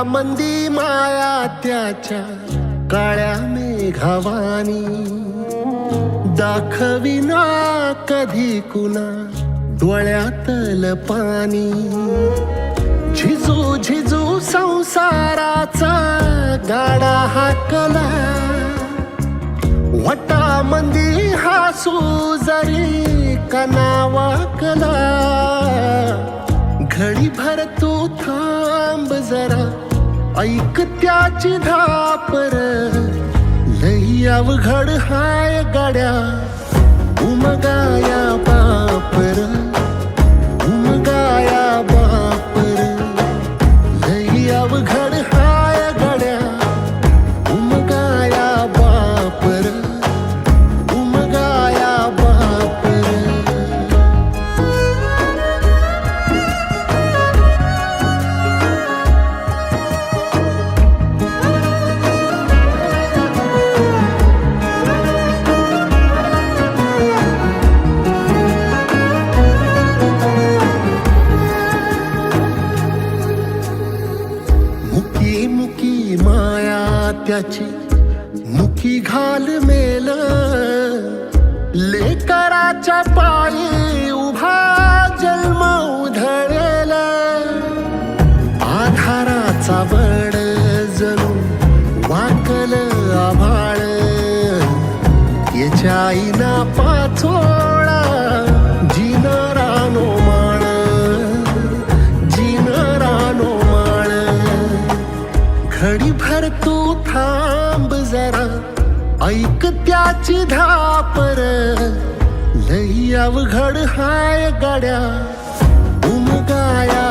मंदी माया त्याच्या काळ्या मेघावानी, दाखविना कधी कुणा डोळ्यातल पाणी. झिजू झिजू संसाराचा गाडा हाकला, वटामंदी हासू जरी कनावाकला. घडी भर तू थांब जरा, ऐक त्याची धापर. लई अवघड हाय गड्या उमगाया बापर, उमगाया बापर. लई अवघड हाय गड्या उमगाया बापर, उमगाया बापर. मुकी मुकी माया त्याची मुकी घाल मेल, लेकराच्या पायी उभा जन्म उधळेल. आधाराचा वड जणू वाकल आभाळ, याच्या आईना पाचोळा जिनरानो माळ, जिनरानो माळ. घडी भर तू थांब जरा, ऐक त्याची धापर. लई अवघड हाय गड्या उमगाया